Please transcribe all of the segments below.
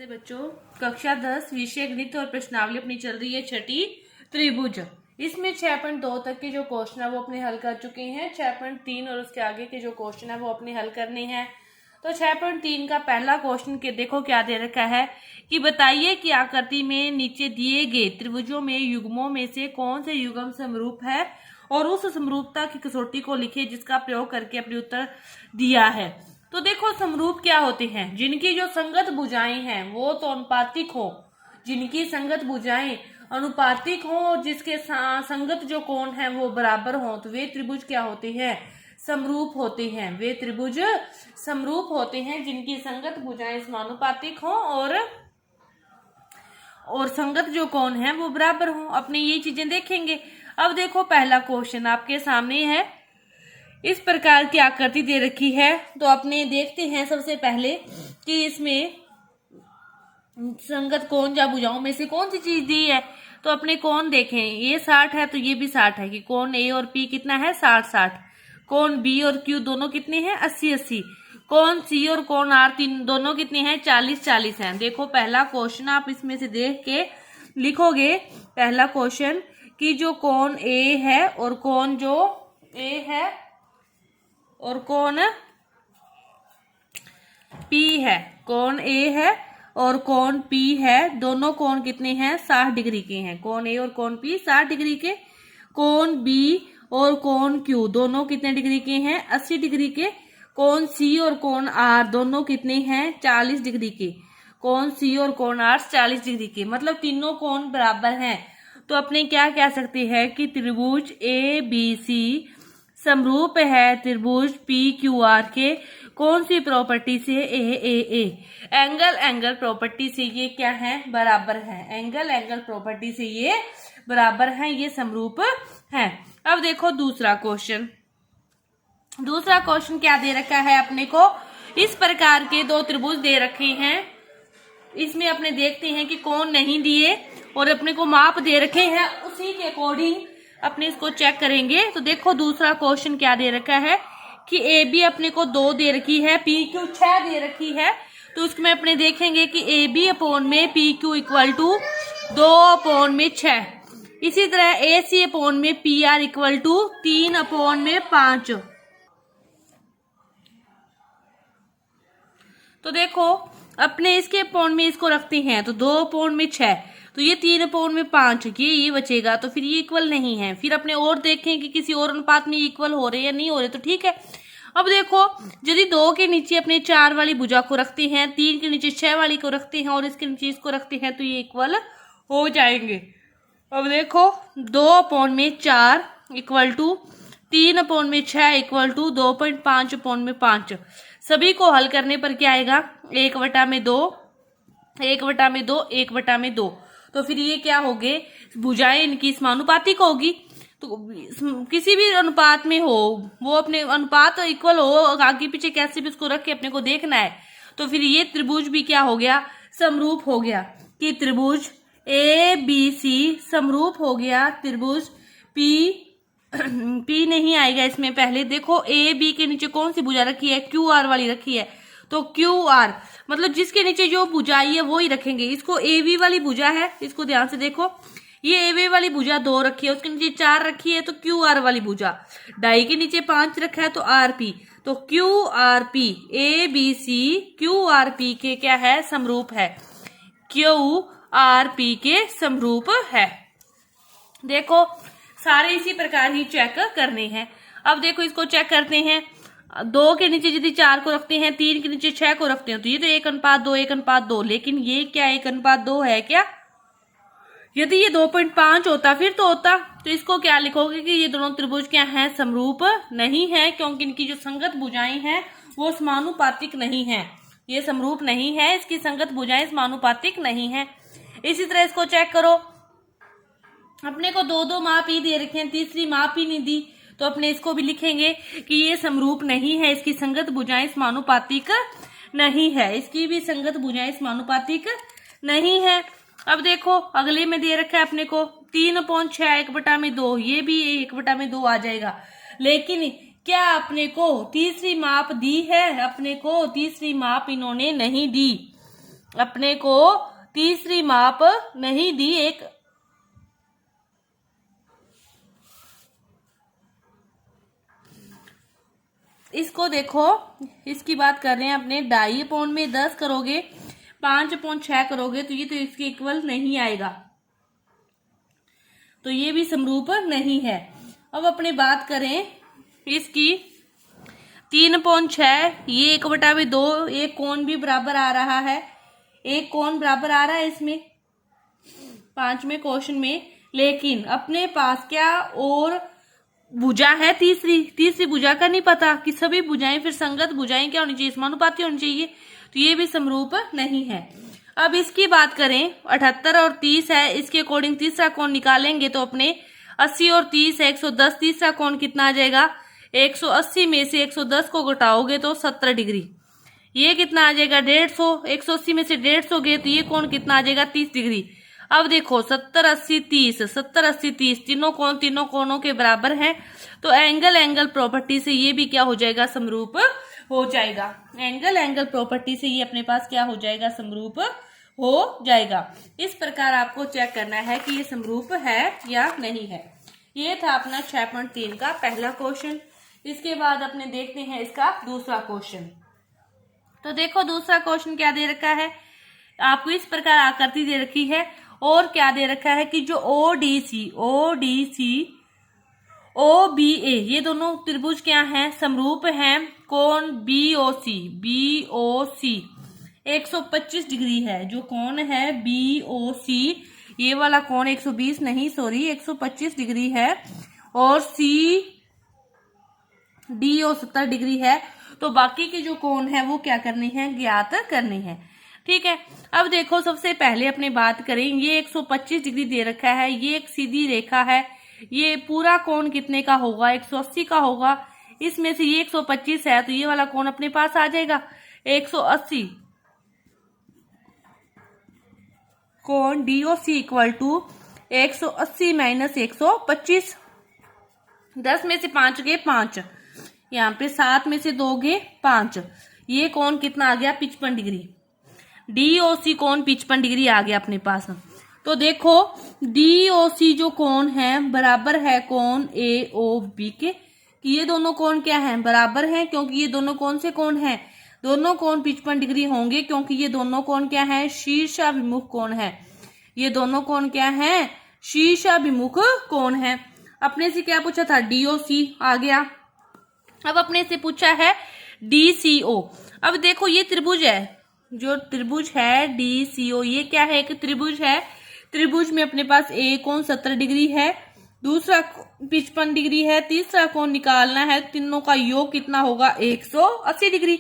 नमस्ते बच्चों। कक्षा 10 विषय गणित और प्रश्नावली अपनी चल रही है छठी त्रिभुज। इसमें 6.2 तक के जो क्वेश्चन है वो अपने हल कर चुके हैं। 6.3 और उसके आगे के जो क्वेश्चन है वो अपने हल करने हैं। तो 6.3 का पहला क्वेश्चन के देखो क्या दे रखा है कि बताइए कि आकृति में नीचे दिए गए त्रिभुजों में युग्मों में से कौन से युग्म समरूप है और उस समरूपता की कसौटी को लिखे जिसका प्रयोग करके अपने उत्तर दिया है। तो देखो समरूप क्या होते हैं, जिनकी जो संगत भुजाएं हैं वो तो अनुपातिक हो, जिनकी संगत भुजाएं अनुपातिक हो और जिसके संगत जो कोण है वो बराबर हो, तो वे त्रिभुज क्या होते हैं, समरूप होते हैं। वे त्रिभुज समरूप होते हैं जिनकी संगत भुजाएं समानुपातिक हो और संगत जो कोण है वो बराबर हो। अपने ये चीजें देखेंगे। अब देखो पहला क्वेश्चन आपके सामने है, इस प्रकार की आकृति दे रखी है। तो अपने देखते हैं सबसे पहले कि इसमें संगत कोण या भुजाओं में से कौन सी चीज दी है। तो अपने कोण देखें, ये 60 है तो ये भी 60 है कि कोण ए और पी कितना है 60-60। कोण बी और क्यू दोनों कितने हैं 80-80। कोण सी और कोण आर तीन दोनों कितने हैं 40-40 हैं। देखो पहला क्वेश्चन आप इसमें से देख के लिखोगे। पहला क्वेश्चन कि जो कोण ए है और कोण जो ए है और कोण पी है, कोण ए है और कोण पी है, दोनों कोण कितने हैं 60 डिग्री के हैं। कोण ए और कोण पी 60 डिग्री के। कोण बी और कोण क्यू दोनों कितने डिग्री के हैं 80 डिग्री के। कोण सी और कोण आर दोनों कितने हैं 40 डिग्री के। कोण सी और कोण आर 40 डिग्री के, मतलब तीनों कोण बराबर हैं। तो अपने क्या कह सकते हैं कि त्रिभुज ए बी सी समरूप है त्रिभुज पी क्यू आर के कौन सी प्रॉपर्टी से ए एंगल प्रॉपर्टी से ये क्या है बराबर है। एंगल प्रॉपर्टी से ये बराबर है, ये समरूप है। अब देखो दूसरा क्वेश्चन। दूसरा क्वेश्चन क्या दे रखा है अपने को, इस प्रकार के दो त्रिभुज दे रखे हैं। इसमें अपने देखते हैं कि कौन नहीं दिए और अपने को माप दे रखे हैं, उसी के अकॉर्डिंग अपने इसको चेक करेंगे। तो देखो दूसरा क्वेश्चन क्या दे रखा है कि ए बी अपने को 2 दे रखी है, पी क्यू 6 दे रखी है। तो उसमें अपने देखेंगे कि ए बी अपॉन में पी क्यू इक्वल टू 2/6। इसी तरह ए सी अपॉन में पी आर इक्वल टू 3/5। तो देखो अपने इसके अपॉन में इसको रखते हैं तो 2/6, तो ये 3/5, ये बचेगा। तो फिर ये इक्वल नहीं है। फिर अपने और देखें कि किसी और अनुपात में इक्वल हो रहे या नहीं हो रहे, तो ठीक है। अब देखो यदि 2 के नीचे अपने 4 वाली भुजा को रखते हैं, 3 के नीचे 6 वाली को रखते हैं और इसके नीचे इसको रखते हैं, तो ये इक्वल हो जाएंगे। अब देखो 2/4 इक्वल टू 3/6 इक्वल टू 2.5/5। सभी को हल करने पर क्या आएगा 1/2 1/2 1/2। तो फिर ये क्या हो गए, भुजाएं इनकी समानुपातिक होगी। तो किसी भी अनुपात में हो वो अपने अनुपात इक्वल हो, आगे पीछे कैसे भी उसको रख के अपने को देखना है। तो फिर ये त्रिभुज भी क्या हो गया समरूप हो गया कि त्रिभुज ए बी सी समरूप हो गया त्रिभुज पी नहीं आएगा इसमें। पहले देखो ए बी के नीचे कौन सी भुजा रखी है क्यू आर वाली रखी है, तो क्यू आर मतलब जिसके नीचे जो भुजा आई है वो ही रखेंगे। इसको ए वी वाली भुजा है, इसको ध्यान से देखो, ये ए वी वाली भुजा 2 रखी है, उसके नीचे 4 रखी है, तो क्यू आर वाली भुजा डाई के नीचे 5 रखा है, तो आर पी, तो Q R P A B C Q R P के क्या है समरूप है, क्यू आर पी के समरूप है। देखो सारे इसी प्रकार ही चेक करने हैं। अब देखो इसको चेक करते हैं। 2 के नीचे यदि 4 को रखते हैं, 3 के नीचे 6 को रखते हैं, तो ये तो 1/2 1/2। लेकिन ये क्या 1/2 है क्या, यदि ये 2.5 होता फिर तो होता। तो इसको क्या लिखोगे कि ये दोनों त्रिभुज क्या है समरूप नहीं है, क्योंकि इनकी जो संगत भुजाएं हैं वो समानुपातिक नहीं है। ये समरूप नहीं है, इसकी संगत भुजाएं समानुपातिक नहीं है। इसी तरह इसको चेक करो, अपने को 2 माप ही दे रखे हैं, तीसरी माप ही नहीं दी, तो अपने इसको भी लिखेंगे कि ये समरूप नहीं है, इसकी संगत भुजाएं समानुपातिक नहीं है, इसकी भी संगत भुजाएं समानुपातिक नहीं है। अब देखो अगले में दे रखा है अपने को 3/6 1/2, ये भी 1/2 आ जाएगा। लेकिन क्या अपने को तीसरी माप दी है, अपने को तीसरी माप इन्होंने नहीं दी। अपने को तीसरी माप नहीं दी। एक इसको देखो, इसकी बात कर रहे हैं अपने 2.5 में 10 करोगे, 5/6 करोगे तो ये तो इसके इक्वल नहीं आएगा, तो ये भी समरूप नहीं है। अब अपने बात करें इसकी 3/6, ये 1/2, एक कोण भी बराबर आ रहा है, एक कोण बराबर आ रहा है इसमें 5वें क्वेश्चन में। लेकिन अपने पास क्या और भुजा है तीसरी भुजा का नहीं पता कि सभी भुजाएं फिर संगत भुजाएं क्या होनी चाहिए, समानुपाती होनी चाहिए, तो ये भी समरूप नहीं है। अब इसकी बात करें 78 और 30 है, इसके अकॉर्डिंग तीसरा कोण निकालेंगे तो अपने 80 और 30 है 110, तीसरा कोण कितना आ जाएगा 180 में से 110 को घटाओगे तो 70 डिग्री, ये कितना आ जाएगा 150, 180 में से 150 गए तो ये कोण कितना आ जाएगा 30 डिग्री। अब देखो 70 80 30, 70 80 30 तीनों कोणों के बराबर हैं, तो एंगल प्रॉपर्टी से ये भी क्या हो जाएगा समरूप हो जाएगा। एंगल प्रॉपर्टी से ये अपने पास क्या हो जाएगा समरूप हो जाएगा। इस प्रकार आपको चेक करना है कि ये समरूप है या नहीं है। ये था अपना 6.3 का पहला क्वेश्चन। इसके बाद अपने देखते हैं इसका दूसरा क्वेश्चन। तो देखो दूसरा क्वेश्चन क्या दे रखा है आपको, इस प्रकार आकृति दे रखी है और क्या दे रखा है कि जो ODC OBA ये दोनों त्रिभुज क्या हैं समरूप हैं। कोण BOC 125 डिग्री है, जो कोण है BOC ये वाला कोण 120 नहीं सॉरी 125 डिग्री है, और CDO 70 डिग्री है। तो बाकी के जो कोण है वो क्या करने हैं ज्ञात करने हैं। ठीक है, अब देखो सबसे पहले अपने बात करें, ये 125 डिग्री दे रखा है, ये एक सीधी रेखा है, ये पूरा कोण कितने का होगा 180 का होगा, इसमें से ये 125 है तो ये वाला कोण अपने पास आ जाएगा 180। कोण DOC इक्वल टू 180 माइनस 125, 10 में से 5 गए 5, यहाँ पे 7 में से 2 गए 5, ये कोण कितना आ गया 55 डिग्री। DOC कोण 55 डिग्री आ गया अपने पास। तो देखो DOC जो कोण है बराबर है कोण AOB के, कि ये दोनों कोण क्या हैं बराबर हैं, क्योंकि ये दोनों कौन से कोण हैं, दोनों कोण 55 डिग्री होंगे, क्योंकि ये दोनों कोण क्या है शीर्षाभिमुख कोण है, ये दोनों कोण क्या है शीर्षाभिमुख कोण है। अपने से क्या पूछा था DOC आ गया। अब अपने से पूछा है DCO। अब देखो ये त्रिभुज है, जो त्रिभुज है DCO ये क्या है एक त्रिभुज है, त्रिभुज में अपने पास एक कोण 70 डिग्री है, दूसरा 55 डिग्री है, तीसरा कोण निकालना है, तीनों का योग कितना होगा 180 डिग्री।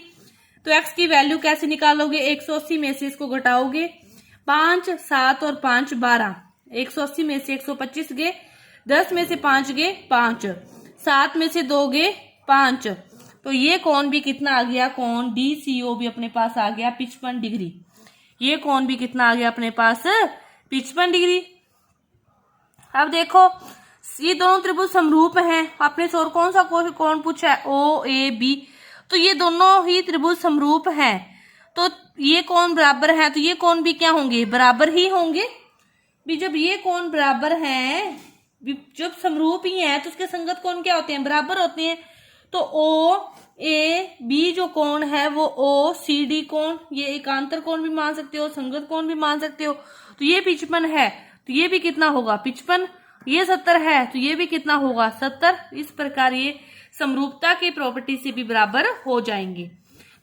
तो x की वैल्यू कैसे निकालोगे 180 में से इसको घटाओगे 5 7 और 5 12, 180 में से 125 गए, 10 में से 5 गए 5, 7 में से 2 गए 5, तो ये कोण भी कितना आ गया कोण DCO भी अपने पास आ गया 55 डिग्री। ये कोण भी कितना आ गया अपने पास 55 डिग्री। अब देखो ये दोनों त्रिभुज समरूप हैं, आपने से और कौन सा कोण पूछा है OAB, तो ये दोनों ही त्रिभुज समरूप हैं, तो ये कोण बराबर है तो ये कोण भी क्या होंगे बराबर ही होंगे भी। जब ये कोण बराबर हैं, जब समरूप ही हैं तो उसके संगत कोण क्या होते हैं बराबर होते हैं। तो OAB जो कोण है वो OCD कोण, ये एकांतर कोण भी मान सकते हो संगत कोण भी मान सकते हो, तो ये 55 है तो ये भी कितना होगा 55, ये 70 है तो ये भी कितना होगा 70। इस प्रकार ये समरूपता की प्रॉपर्टी से भी बराबर हो जाएंगे।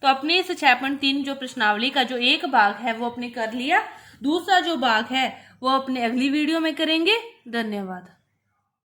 तो अपने इस 6.3 जो प्रश्नावली का जो एक भाग है वो अपने कर लिया, दूसरा जो भाग है वो अपने अगली वीडियो में करेंगे। धन्यवाद।